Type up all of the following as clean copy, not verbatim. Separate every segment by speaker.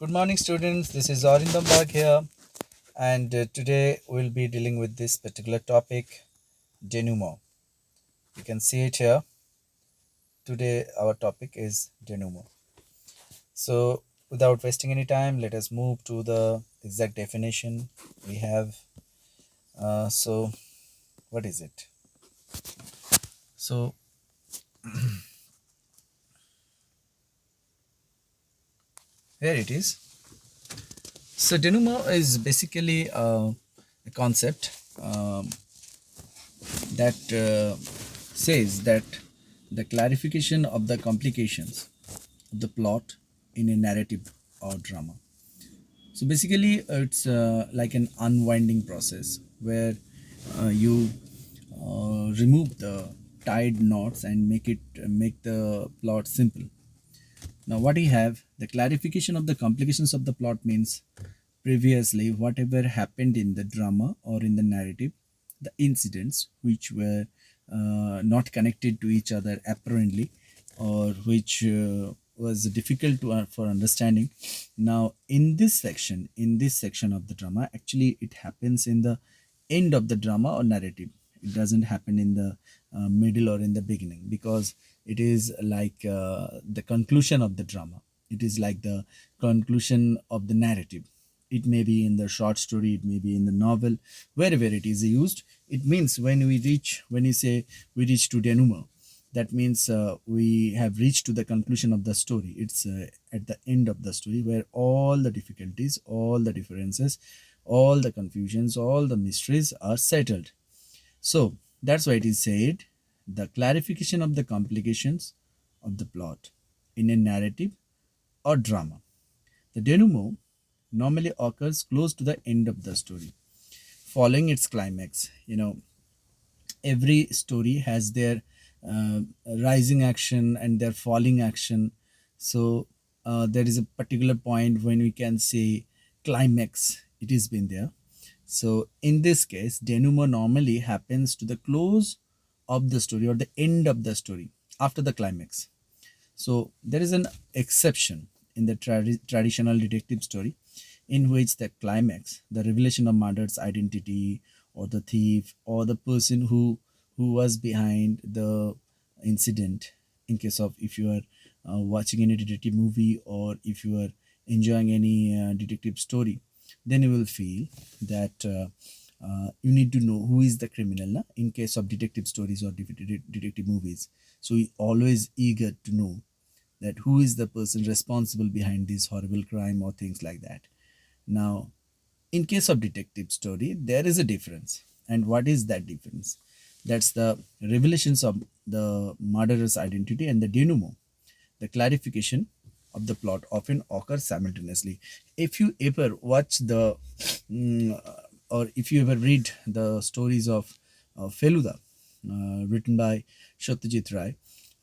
Speaker 1: Good morning, students. This is Arindam Bag here, and today we'll be dealing with this particular topic, denouement. You can see it here. Today, our topic is denouement. So, without wasting any time, let us move to the exact definition we have. So, what is it? So, here it is. So, denouement is basically a concept that says that the clarification of the complications of the plot in a narrative or drama. So basically, it's like an unwinding process where you remove the tied knots and make the plot simple. Now, what we have, the clarification of the complications of the plot means previously whatever happened in the drama or in the narrative, the incidents which were not connected to each other apparently, or which was difficult for understanding. Now, in this section of the drama, actually, it happens in the end of the drama or narrative. It doesn't happen in the middle or in the beginning, because it is like the conclusion of the drama. It is like the conclusion of the narrative. It may be in the short story, it may be in the novel, wherever it is used. It means when you say we reach to denouement, that means we have reached to the conclusion of the story. It's at the end of the story where all the difficulties, all the differences, all the confusions, all the mysteries are settled. So that's why it is said, the clarification of the complications of the plot in a narrative or drama. The denouement normally occurs close to the end of the story, following its climax. Every story has their rising action and their falling action. So there is a particular point when we can say climax, it has been there. So in this case, denouement normally happens to the close of the story or the end of the story after the climax. So there is an exception in the traditional detective story, in which the climax, the revelation of murder's identity, or the thief, or the person who was behind the incident. In case of, if you are watching any detective movie, or if you are enjoying any detective story, then you will feel that you need to know who is the criminal. Na? In case of detective stories or detective movies, so we always eager to know that who is the person responsible behind this horrible crime or things like that. Now, in case of detective story, there is a difference. And what is that difference? That's the revelations of the murderer's identity and the denouement. The clarification of the plot often occurs simultaneously. If you ever watch mm, or if you ever read the stories of Feluda, written by Satyajit Ray,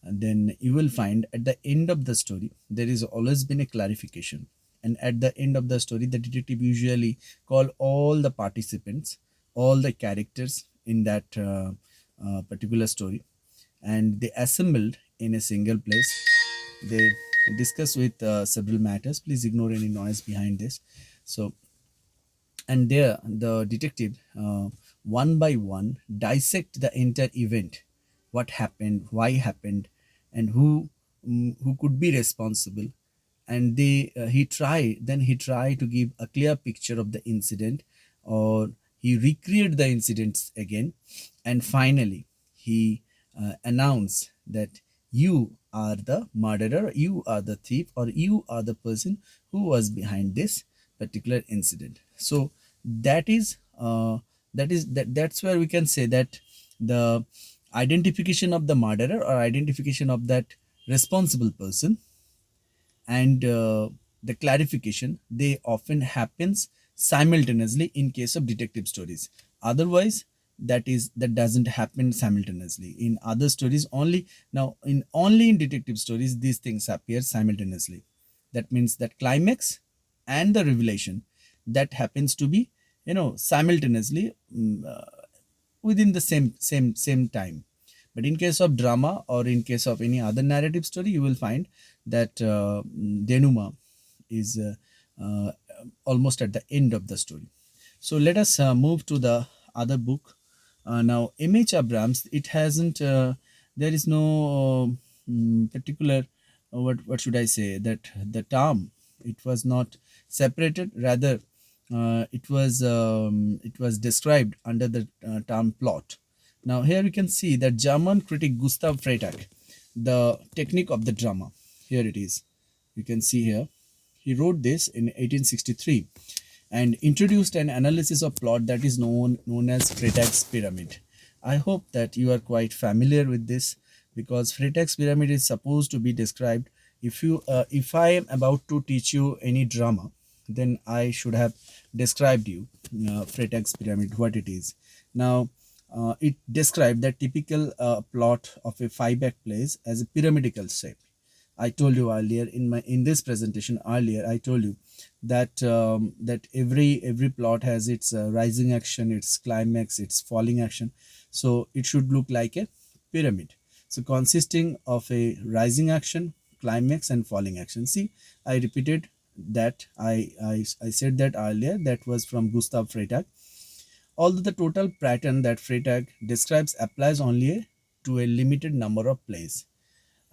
Speaker 1: and then you will find at the end of the story there is always been a clarification. And at the end of the story, the detective usually call all the participants, all the characters in that particular story, and they assembled in a single place. They discuss with several matters. Please ignore any noise behind this. So, and there the detective, one by one, dissect the entire event, what happened, why happened, and who could be responsible. And he try to give a clear picture of the incident, or he recreate the incidents again. And finally he announce that you are the murderer, you are the thief, or you are the person who was behind this particular incident. So that is that's where we can say that the identification of the murderer, or identification of that responsible person, and the clarification, they often happens simultaneously in case of detective stories. Otherwise, that doesn't happen simultaneously in other stories. Only in detective stories these things appear simultaneously. That means that climax and the revelation, that happens to be simultaneously, within the same time. But in case of drama, or in case of any other narrative story, you will find that denouement is uh, almost at the end of the story. So let us move to the other book. Now, M.H. Abrams, it hasn't, there is no particular, what should I say, that the term, it was not separated, rather, it was described under the term plot. Now, here you can see that German critic Gustav Freytag, the technique of the drama. Here it is. You can see here. He wrote this in 1863 and introduced an analysis of plot that is known as Freytag's pyramid. I hope that you are quite familiar with this, because Freytag's pyramid is supposed to be described. If I am about to teach you any drama, then I should have described you Freytag's pyramid, what it is. Now, it described the typical plot of a five-act plays as a pyramidal shape. I told you earlier in this presentation earlier, I told you that that every plot has its rising action, its climax, its falling action. So it should look like a pyramid. So consisting of a rising action, climax, and falling action. See, I repeated that. I said that earlier. That was from Gustav Freytag. Although the total pattern that Freytag describes applies only to a limited number of plays.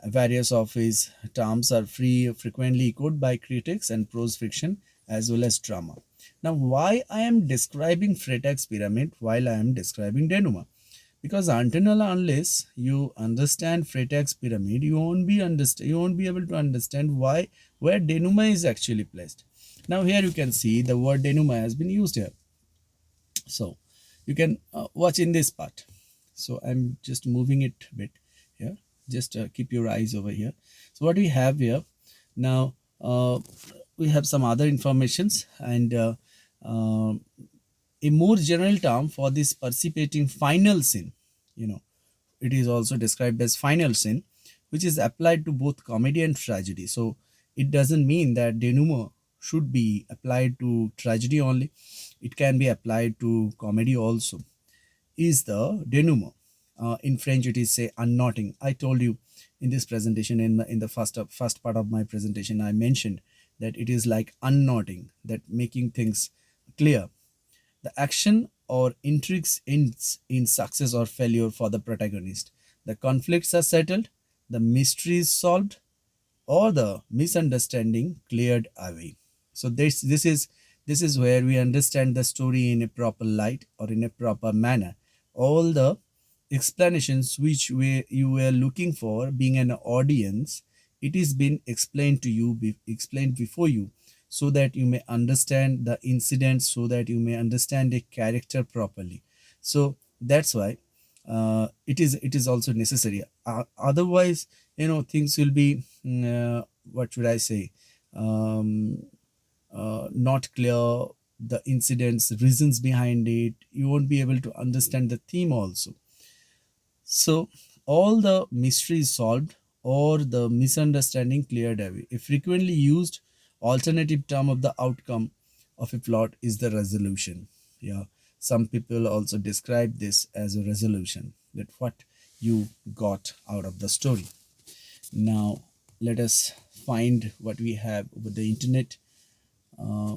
Speaker 1: Various of his terms are frequently echoed by critics and prose fiction as well as drama. Now, why I am describing Freytag's pyramid while I am describing denouement? Because until and unless you understand Freytag's pyramid, you won't be able to understand where denouement is actually placed. Now, here you can see the word denouement has been used here. So you can watch in this part. So I'm just moving it a bit here. Just keep your eyes over here. So what we have here now, we have some other informations, and a more general term for this participating final scene, you know, it is also described as final scene, which is applied to both comedy and tragedy. So it doesn't mean that denouement should be applied to tragedy only. It can be applied to comedy also. Is the denouement. In French, it is say unknotting. I told you in this presentation, in the first part of my presentation, I mentioned that it is like unknotting, that making things clear. The action or intrigues ends in success or failure for the protagonist. The conflicts are settled, the mystery is solved, or the misunderstanding cleared away. So this is where we understand the story in a proper light or in a proper manner. All the explanations which you were looking for, being an audience, it is been explained to you, explained before you, so that you may understand the incident, so that you may understand a character properly. So that's why it is also necessary. Otherwise, things will be what should I say, um, not clear. The incidents, reasons behind it, you won't be able to understand the theme also. So all the mystery is solved or the misunderstanding cleared away. A frequently used alternative term of the outcome of a plot is the resolution. Yeah, some people also describe this as a resolution, that what you got out of the story. Now let us find what we have over the internet. Uh,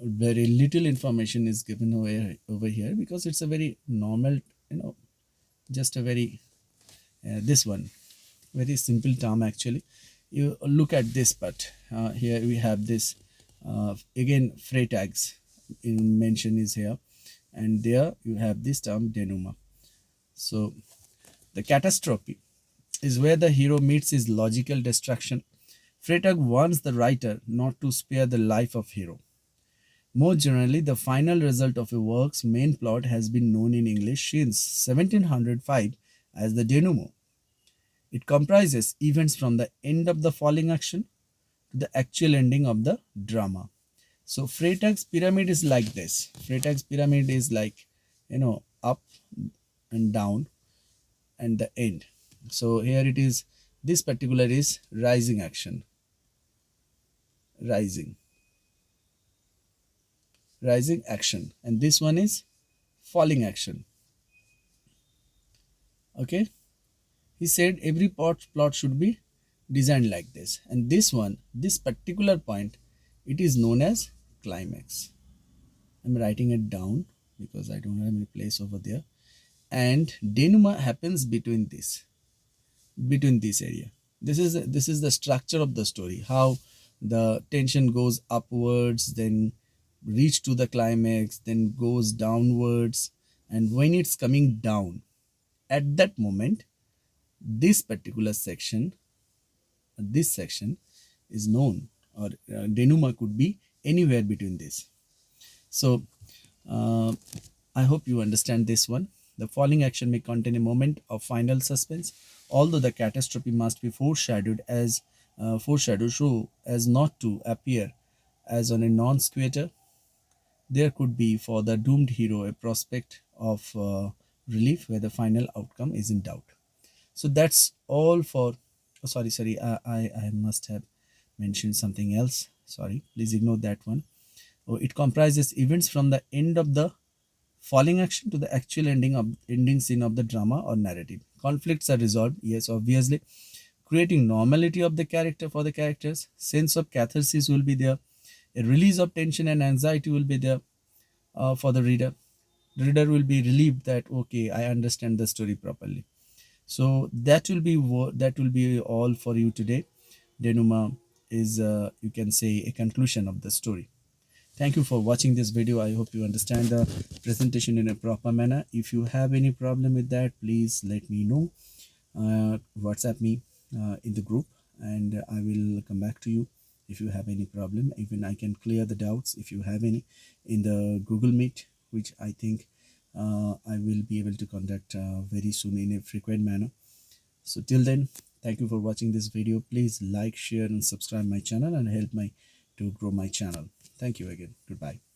Speaker 1: Very little information is given over here, because it's a very normal, just a very this one very simple term actually. You look at this part. Here we have this again, Freytag's in mention is here, and there you have this term denouement. So the catastrophe is where the hero meets his logical destruction. Freytag warns the writer not to spare the life of hero. More generally, the final result of a work's main plot has been known in English since 1705 as the denouement. It comprises events from the end of the falling action to the actual ending of the drama. So Freytag's pyramid is like this. Freytag's pyramid is like, up and down and the end. So here it is. This particular is rising action. Rising. Rising action. And this one is falling action. Okay. He said every plot should be designed like this. And this particular point It is known as climax. I'm writing it down because I don't have any place over there. And denouement happens between this area. This is the structure of the story, how the tension goes upwards, then reach to the climax, then goes downwards, and when it's coming down, at that moment, this particular section, this section is known, or denouement could be anywhere between this. So uh, I hope you understand this one. The following action may contain a moment of final suspense, although the catastrophe must be foreshadowed so as not to appear as on a non-sequitur. There could be for the doomed hero a prospect of relief where the final outcome is in doubt. So that's all for. Oh, sorry. I must have mentioned something else. Sorry, please ignore that one. Oh, it comprises events from the end of the falling action to the actual ending scene of the drama or narrative. Conflicts are resolved, yes, obviously, creating normality of the character for the characters. Sense of catharsis will be there. A release of tension and anxiety will be there for the reader. The reader will be relieved that okay, I understand the story properly. So that will be all for you today. Denouement is you can say a conclusion of the story. Thank you for watching this video. I hope you understand the presentation in a proper manner. If you have any problem with that, please let me know. WhatsApp me in the group, and I will come back to you if you have any problem. Even I can clear the doubts if you have any in the Google Meet, which I think I will be able to conduct very soon in a frequent manner. So till then, thank you for watching this video. Please like, share, and subscribe my channel and help me to grow my channel. Thank you again. Goodbye.